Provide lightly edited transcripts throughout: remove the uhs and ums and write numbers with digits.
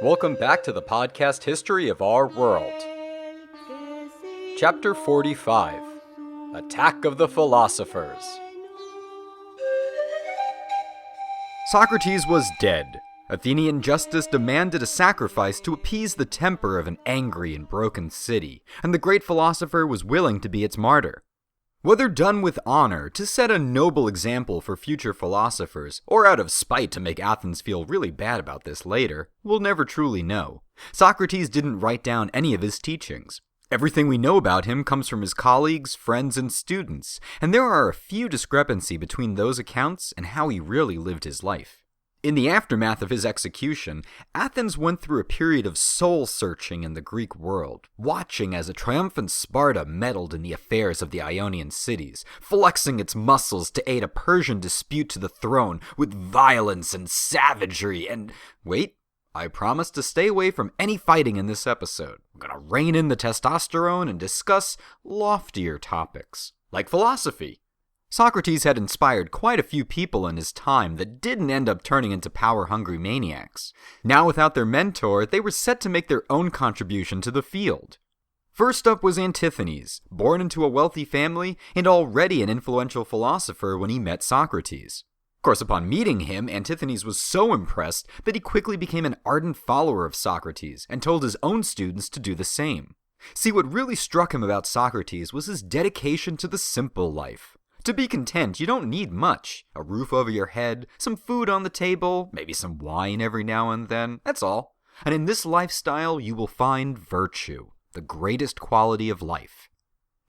Welcome back to the podcast History of Our World. Chapter 45, Attack of the Philosophers. Socrates was dead. Athenian justice demanded a sacrifice to appease the temper of an angry and broken city, and the great philosopher was willing to be its martyr. Whether done with honor to set a noble example for future philosophers, or out of spite to make Athens feel really bad about this later, we'll never truly know. Socrates didn't write down any of his teachings. Everything we know about him comes from his colleagues, friends, and students, and there are a few discrepancies between those accounts and how he really lived his life. In the aftermath of his execution, Athens went through a period of soul-searching in the Greek world, watching as a triumphant Sparta meddled in the affairs of the Ionian cities, flexing its muscles to aid a Persian dispute to the throne with violence and savagery and... Wait, I promised to stay away from any fighting in this episode. I'm gonna rein in the testosterone and discuss loftier topics, like philosophy. Socrates had inspired quite a few people in his time that didn't end up turning into power-hungry maniacs. Now without their mentor, they were set to make their own contribution to the field. First up was Antonys, born into a wealthy family and already an influential philosopher when he met Socrates. Of course, upon meeting him, Antonys was so impressed that he quickly became an ardent follower of Socrates and told his own students to do the same. See, what really struck him about Socrates was his dedication to the simple life. To be content, you don't need much. A roof over your head, some food on the table, maybe some wine every now and then, that's all. And in this lifestyle, you will find virtue, the greatest quality of life.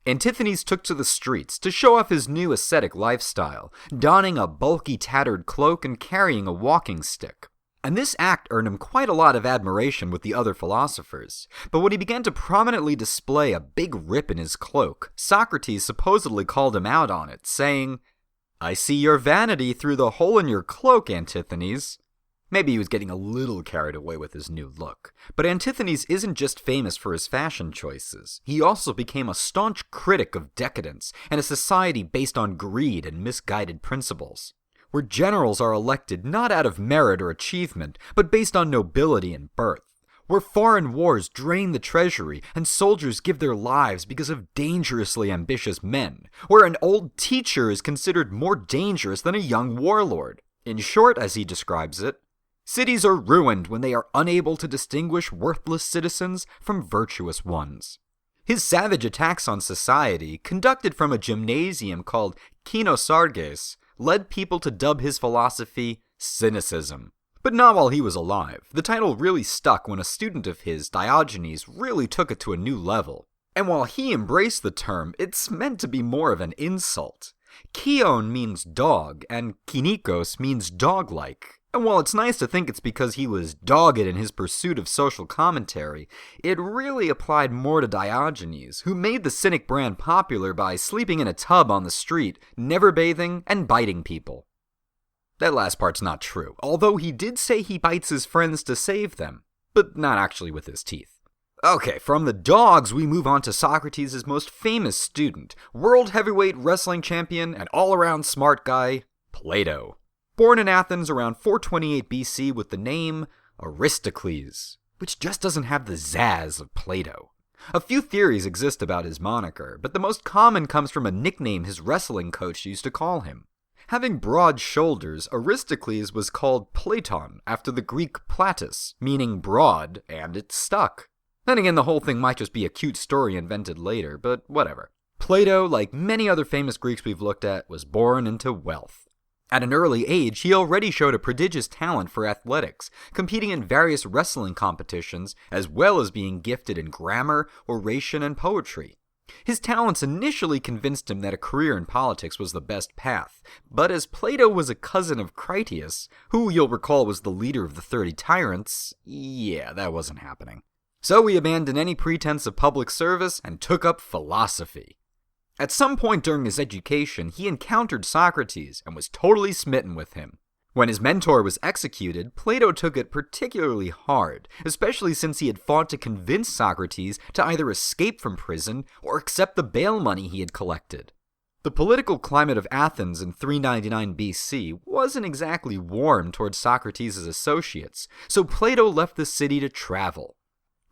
Antonys took to the streets to show off his new ascetic lifestyle, donning a bulky tattered cloak and carrying a walking stick. And this act earned him quite a lot of admiration with the other philosophers. But when he began to prominently display a big rip in his cloak, Socrates supposedly called him out on it, saying, "I see your vanity through the hole in your cloak, Antonys." Maybe he was getting a little carried away with his new look. But Antonys isn't just famous for his fashion choices. He also became a staunch critic of decadence and a society based on greed and misguided principles, where generals are elected not out of merit or achievement, but based on nobility and birth, where foreign wars drain the treasury and soldiers give their lives because of dangerously ambitious men, where an old teacher is considered more dangerous than a young warlord. In short, as he describes it, cities are ruined when they are unable to distinguish worthless citizens from virtuous ones. His savage attacks on society, conducted from a gymnasium called Kynosarges, led people to dub his philosophy cynicism. But not while he was alive. The title really stuck when a student of his, Diogenes, really took it to a new level. And while he embraced the term, it's meant to be more of an insult. Kion means dog, and kinikos means dog-like. And while it's nice to think it's because he was dogged in his pursuit of social commentary, it really applied more to Diogenes, who made the cynic brand popular by sleeping in a tub on the street, never bathing, and biting people. That last part's not true, although he did say he bites his friends to save them, but not actually with his teeth. Okay, from the dogs we move on to Socrates' most famous student, world heavyweight wrestling champion and all-around smart guy, Plato. Born in Athens around 428 BC with the name Aristocles, which just doesn't have the zazz of Plato. A few theories exist about his moniker, but the most common comes from a nickname his wrestling coach used to call him. Having broad shoulders, Aristocles was called Platon after the Greek platus, meaning broad, and it stuck. Then again, the whole thing might just be a cute story invented later, but whatever. Plato, like many other famous Greeks we've looked at, was born into wealth. At an early age, he already showed a prodigious talent for athletics, competing in various wrestling competitions, as well as being gifted in grammar, oration, and poetry. His talents initially convinced him that a career in politics was the best path, but as Plato was a cousin of Critias, who you'll recall was the leader of the 30 Tyrants, that wasn't happening. So he abandoned any pretense of public service and took up philosophy. At some point during his education, he encountered Socrates and was totally smitten with him. When his mentor was executed, Plato took it particularly hard, especially since he had fought to convince Socrates to either escape from prison or accept the bail money he had collected. The political climate of Athens in 399 BC wasn't exactly warm towards Socrates' associates, so Plato left the city to travel.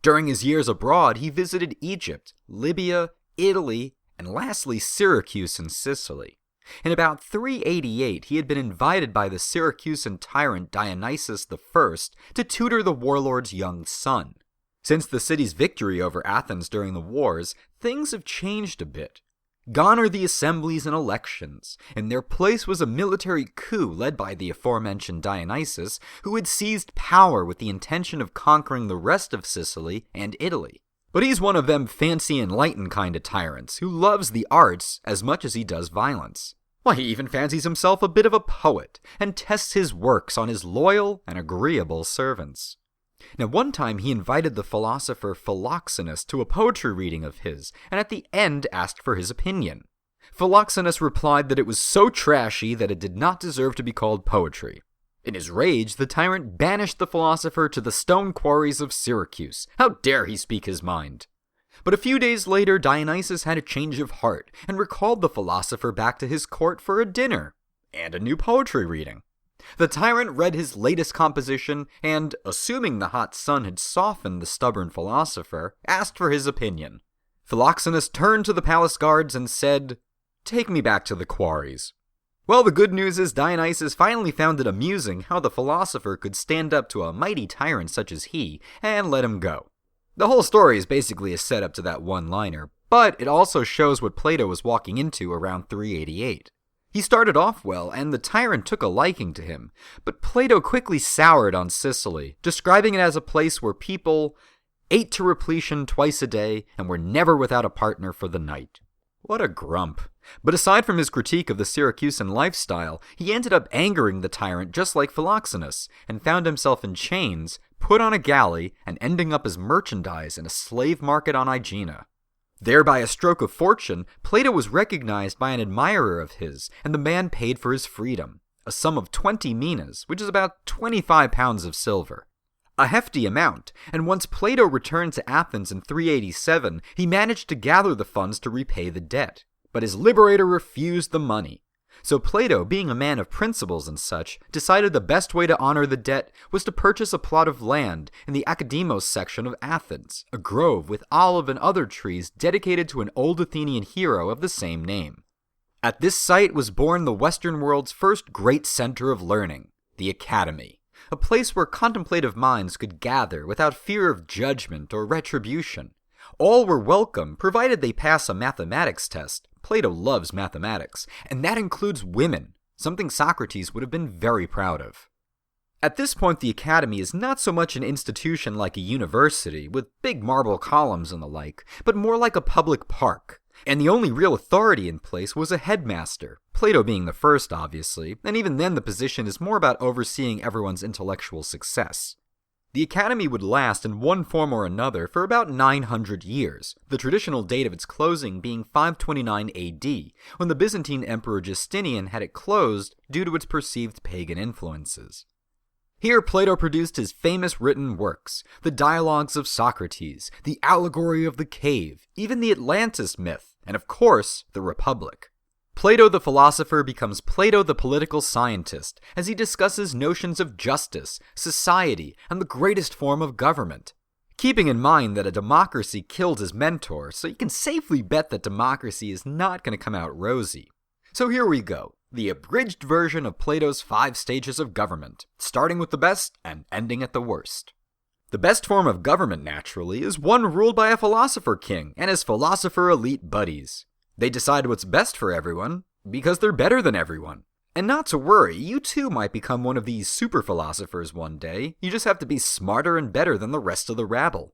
During his years abroad, he visited Egypt, Libya, Italy, and lastly Syracuse in Sicily. In about 388, he had been invited by the Syracusan tyrant Dionysius I to tutor the warlord's young son. Since the city's victory over Athens during the wars, things have changed a bit. Gone are the assemblies and elections. In their place was a military coup led by the aforementioned Dionysius, who had seized power with the intention of conquering the rest of Sicily and Italy. But he's one of them fancy enlightened kind of tyrants who loves the arts as much as he does violence. Why, he even fancies himself a bit of a poet and tests his works on his loyal and agreeable servants. Now, one time he invited the philosopher Philoxenus to a poetry reading of his, and at the end asked for his opinion. Philoxenus replied that it was so trashy that it did not deserve to be called poetry. In his rage, the tyrant banished the philosopher to the stone quarries of Syracuse. How dare he speak his mind? But a few days later, Dionysius had a change of heart, and recalled the philosopher back to his court for a dinner, and a new poetry reading. The tyrant read his latest composition, and, assuming the hot sun had softened the stubborn philosopher, asked for his opinion. Philoxenus turned to the palace guards and said, "Take me back to the quarries." Well, the good news is Dionysius finally found it amusing how the philosopher could stand up to a mighty tyrant such as he, and let him go. The whole story is basically a setup to that one-liner, but it also shows what Plato was walking into around 388. He started off well, and the tyrant took a liking to him, but Plato quickly soured on Sicily, describing it as a place where people ate to repletion twice a day and were never without a partner for the night. What a grump. But aside from his critique of the Syracusan lifestyle, he ended up angering the tyrant just like Philoxenus, and found himself in chains, put on a galley, and ending up as merchandise in a slave market on Aegina. There, by a stroke of fortune, Plato was recognized by an admirer of his, and the man paid for his freedom, a sum of 20 minas, which is about 25 pounds of silver. A hefty amount, and once Plato returned to Athens in 387, he managed to gather the funds to repay the debt. But his liberator refused the money. So Plato, being a man of principles and such, decided the best way to honor the debt was to purchase a plot of land in the Academos section of Athens, a grove with olive and other trees dedicated to an old Athenian hero of the same name. At this site was born the Western world's first great center of learning, the Academy, a place where contemplative minds could gather without fear of judgment or retribution. All were welcome, provided they pass a mathematics test. Plato loves mathematics, and that includes women, something Socrates would have been very proud of. At this point, the Academy is not so much an institution like a university, with big marble columns and the like, but more like a public park. And the only real authority in place was a headmaster, Plato being the first, obviously, and even then the position is more about overseeing everyone's intellectual success. The Academy would last in one form or another for about 900 years, the traditional date of its closing being 529 AD, when the Byzantine Emperor Justinian had it closed due to its perceived pagan influences. Here Plato produced his famous written works, the Dialogues of Socrates, the Allegory of the Cave, even the Atlantis myth, and of course, the Republic. Plato the philosopher becomes Plato the political scientist as he discusses notions of justice, society, and the greatest form of government. Keeping in mind that a democracy killed his mentor, so you can safely bet that democracy is not going to come out rosy. So here we go, the abridged version of Plato's 5 stages of government, starting with the best and ending at the worst. The best form of government, naturally, is one ruled by a philosopher king and his philosopher elite buddies. They decide what's best for everyone, because they're better than everyone. And not to worry, you too might become one of these super philosophers one day, you just have to be smarter and better than the rest of the rabble.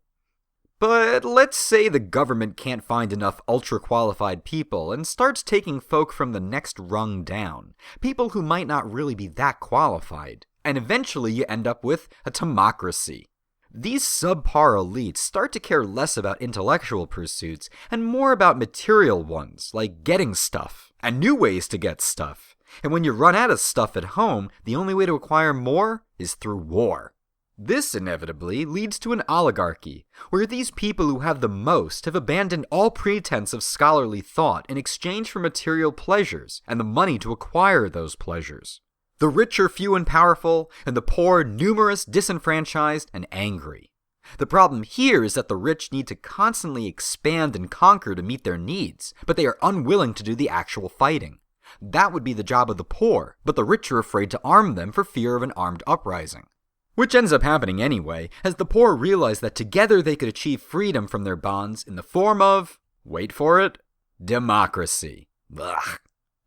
But let's say the government can't find enough ultra-qualified people and starts taking folk from the next rung down, people who might not really be that qualified, and eventually you end up with a timocracy. These subpar elites start to care less about intellectual pursuits and more about material ones, like getting stuff, and new ways to get stuff. And when you run out of stuff at home, the only way to acquire more is through war. This inevitably leads to an oligarchy, where these people who have the most have abandoned all pretense of scholarly thought in exchange for material pleasures and the money to acquire those pleasures. The rich are few and powerful, and the poor numerous, disenfranchised, and angry. The problem here is that the rich need to constantly expand and conquer to meet their needs, but they are unwilling to do the actual fighting. That would be the job of the poor, but the rich are afraid to arm them for fear of an armed uprising. Which ends up happening anyway, as the poor realize that together they could achieve freedom from their bonds in the form of, wait for it, democracy. Ugh.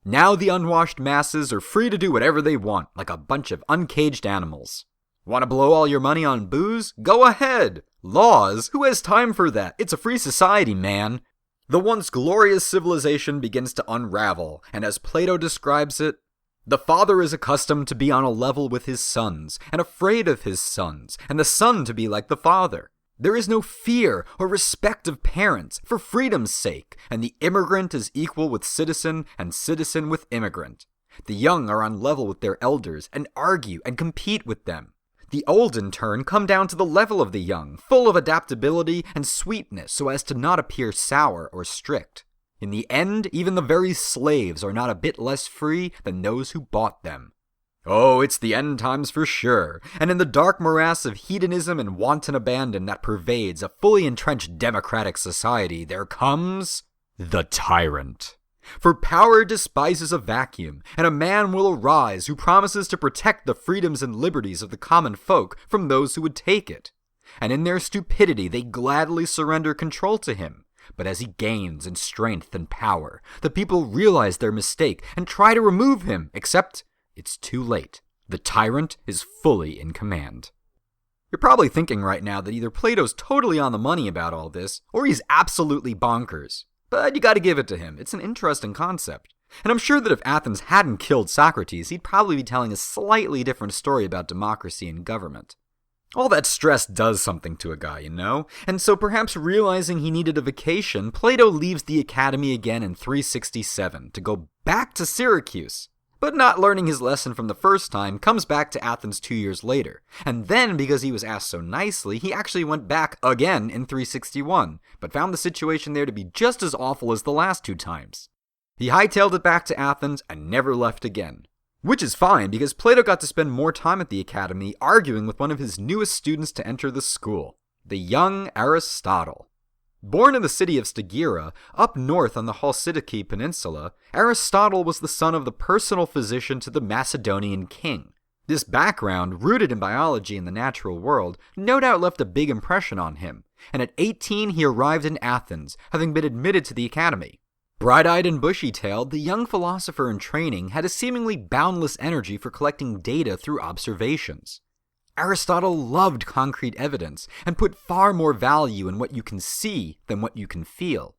Now the unwashed masses are free to do whatever they want, like a bunch of uncaged animals. Want to blow all your money on booze? Go ahead! Laws? Who has time for that? It's a free society, man. The once glorious civilization begins to unravel, and as Plato describes it, the father is accustomed to be on a level with his sons, and afraid of his sons, and the son to be like the father. There is no fear or respect of parents, for freedom's sake, and the immigrant is equal with citizen, and citizen with immigrant. The young are on level with their elders, and argue and compete with them. The old, in turn, come down to the level of the young, full of adaptability and sweetness so as to not appear sour or strict. In the end, even the very slaves are not a bit less free than those who bought them. Oh, it's the end times for sure, and in the dark morass of hedonism and wanton abandon that pervades a fully entrenched democratic society, there comes the tyrant. For power despises a vacuum, and a man will arise who promises to protect the freedoms and liberties of the common folk from those who would take it. And in their stupidity they gladly surrender control to him. But as he gains in strength and power, the people realize their mistake and try to remove him, except it's too late. The tyrant is fully in command. You're probably thinking right now that either Plato's totally on the money about all this, or he's absolutely bonkers. But you gotta give it to him, it's an interesting concept. And I'm sure that if Athens hadn't killed Socrates, he'd probably be telling a slightly different story about democracy and government. All that stress does something to a guy, you know? And so perhaps realizing he needed a vacation, Plato leaves the academy again in 367 to go back to Syracuse. But not learning his lesson from the first time, comes back to Athens 2 years later. And then, because he was asked so nicely, he actually went back again in 361, but found the situation there to be just as awful as the last 2 times. He hightailed it back to Athens and never left again. Which is fine, because Plato got to spend more time at the academy arguing with one of his newest students to enter the school, the young Aristotle. Born in the city of Stagira, up north on the Halkidiki Peninsula, Aristotle was the son of the personal physician to the Macedonian king. This background, rooted in biology and the natural world, no doubt left a big impression on him, and at 18 he arrived in Athens, having been admitted to the academy. Bright-eyed and bushy-tailed, the young philosopher in training had a seemingly boundless energy for collecting data through observations. Aristotle loved concrete evidence and put far more value in what you can see than what you can feel.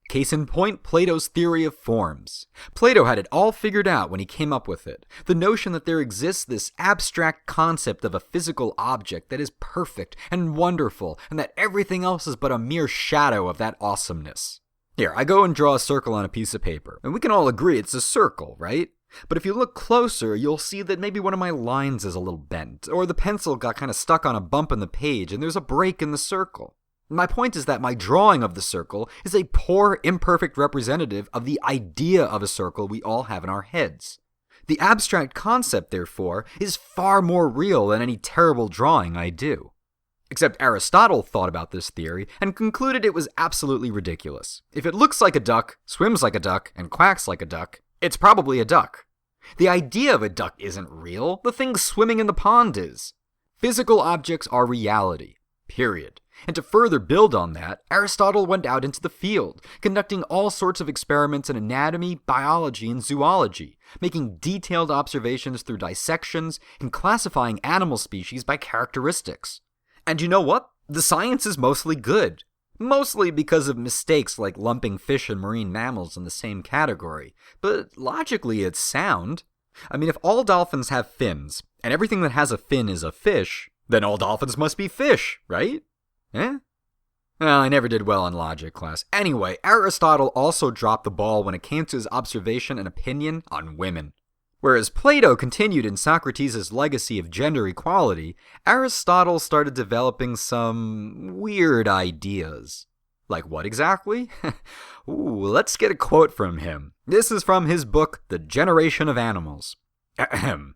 Case in point, Plato's theory of forms. Plato had it all figured out when he came up with it. The notion that there exists this abstract concept of a physical object that is perfect and wonderful, and that everything else is but a mere shadow of that awesomeness. Here, I go and draw a circle on a piece of paper, and we can all agree it's a circle, right? But if you look closer, you'll see that maybe one of my lines is a little bent, or the pencil got kind of stuck on a bump in the page and there's a break in the circle. My point is that my drawing of the circle is a poor, imperfect representative of the idea of a circle we all have in our heads. The abstract concept, therefore, is far more real than any terrible drawing I do. Except Aristotle thought about this theory and concluded it was absolutely ridiculous. If it looks like a duck, swims like a duck, and quacks like a duck, it's probably a duck. The idea of a duck isn't real, the thing swimming in the pond is. Physical objects are reality, period. And to further build on that, Aristotle went out into the field, conducting all sorts of experiments in anatomy, biology, and zoology, making detailed observations through dissections, and classifying animal species by characteristics. And you know what? The science is mostly good. Mostly because of mistakes like lumping fish and marine mammals in the same category. But logically it's sound. I mean, if all dolphins have fins, and everything that has a fin is a fish, then all dolphins must be fish, right? Eh? Well, I never did well in logic class. Anyway, Aristotle also dropped the ball when it came to his observation and opinion on women. Whereas Plato continued in Socrates' legacy of gender equality, Aristotle started developing some weird ideas. Like what exactly? Let's get a quote from him. This is from his book, The Generation of Animals. Ahem.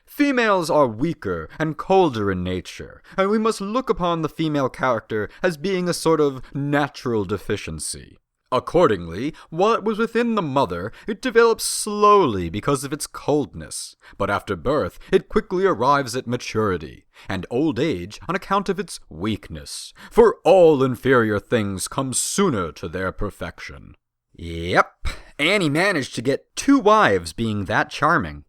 Females are weaker and colder in nature, and we must look upon the female character as being a sort of natural deficiency. Accordingly, what was within the mother, it develops slowly because of its coldness, but after birth it quickly arrives at maturity, and old age on account of its weakness, for all inferior things come sooner to their perfection. Yep, and he managed to get 2 wives being that charming.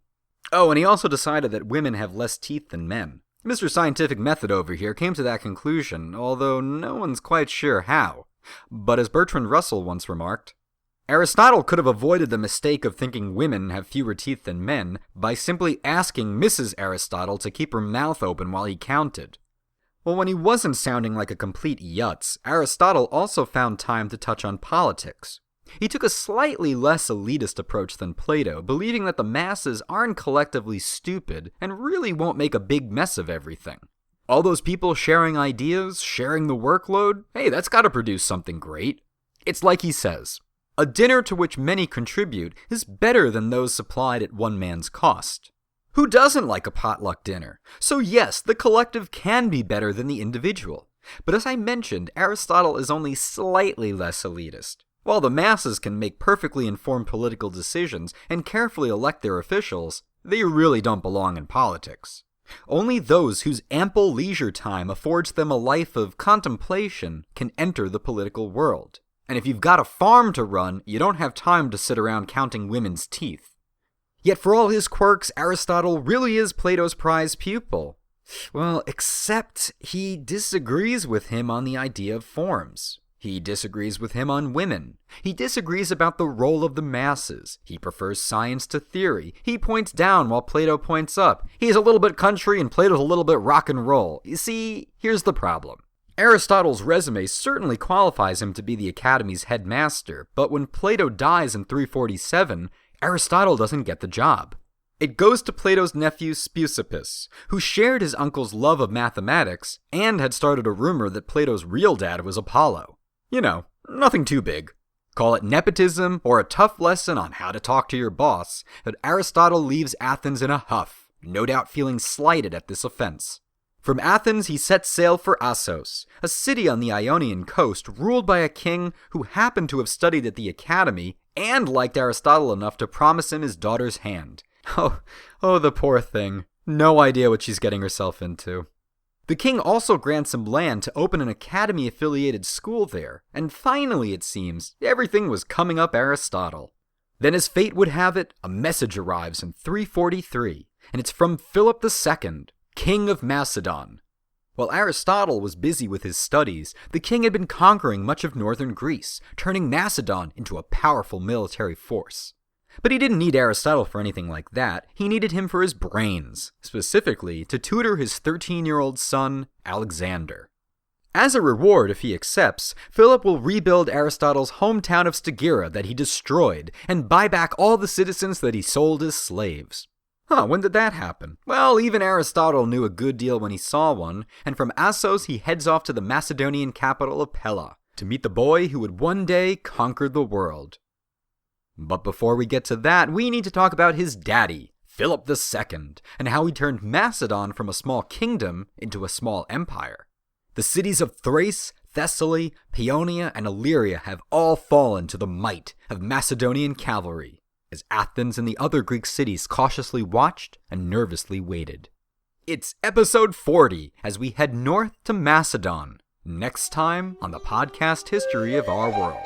Oh, and he also decided that women have less teeth than men. Mr. Scientific Method over here came to that conclusion, although no one's quite sure how. But as Bertrand Russell once remarked, Aristotle could have avoided the mistake of thinking women have fewer teeth than men by simply asking Mrs. Aristotle to keep her mouth open while he counted. Well, when he wasn't sounding like a complete yutz, Aristotle also found time to touch on politics. He took a slightly less elitist approach than Plato, believing that the masses aren't collectively stupid and really won't make a big mess of everything. All those people sharing ideas, sharing the workload, hey, that's gotta produce something great. It's like he says, a dinner to which many contribute is better than those supplied at one man's cost. Who doesn't like a potluck dinner? So yes, the collective can be better than the individual. But as I mentioned, Aristotle is only slightly less elitist. While the masses can make perfectly informed political decisions and carefully elect their officials, they really don't belong in politics. Only those whose ample leisure time affords them a life of contemplation can enter the political world. And if you've got a farm to run, you don't have time to sit around counting women's teeth. Yet for all his quirks, Aristotle really is Plato's prize pupil. Well, except he disagrees with him on the idea of forms. He disagrees with him on women. He disagrees about the role of the masses. He prefers science to theory. He points down while Plato points up. He's a little bit country and Plato's a little bit rock and roll. You see, here's the problem. Aristotle's resume certainly qualifies him to be the Academy's headmaster, but when Plato dies in 347, Aristotle doesn't get the job. It goes to Plato's nephew Speusippus, who shared his uncle's love of mathematics and had started a rumor that Plato's real dad was Apollo. You know, nothing too big. Call it nepotism or a tough lesson on how to talk to your boss, but Aristotle leaves Athens in a huff, no doubt feeling slighted at this offense. From Athens he sets sail for Assos, a city on the Ionian coast ruled by a king who happened to have studied at the Academy and liked Aristotle enough to promise him his daughter's hand. Oh, the poor thing. No idea what she's getting herself into. The king also grants him land to open an Academy-affiliated school there, and finally, it seems, everything was coming up Aristotle. Then as fate would have it, a message arrives in 343, and it's from Philip II, king of Macedon. While Aristotle was busy with his studies, the king had been conquering much of northern Greece, turning Macedon into a powerful military force. But he didn't need Aristotle for anything like that. He needed him for his brains, specifically to tutor his 13-year-old son, Alexander. As a reward, if he accepts, Philip will rebuild Aristotle's hometown of Stagira that he destroyed and buy back all the citizens that he sold as slaves. When did that happen? Well, even Aristotle knew a good deal when he saw one, and from Assos he heads off to the Macedonian capital of Pella to meet the boy who would one day conquer the world. But before we get to that, we need to talk about his daddy, Philip II, and how he turned Macedon from a small kingdom into a small empire. The cities of Thrace, Thessaly, Paeonia, and Illyria have all fallen to the might of Macedonian cavalry, as Athens and the other Greek cities cautiously watched and nervously waited. It's episode 40 as we head north to Macedon, next time on the podcast History of Our World.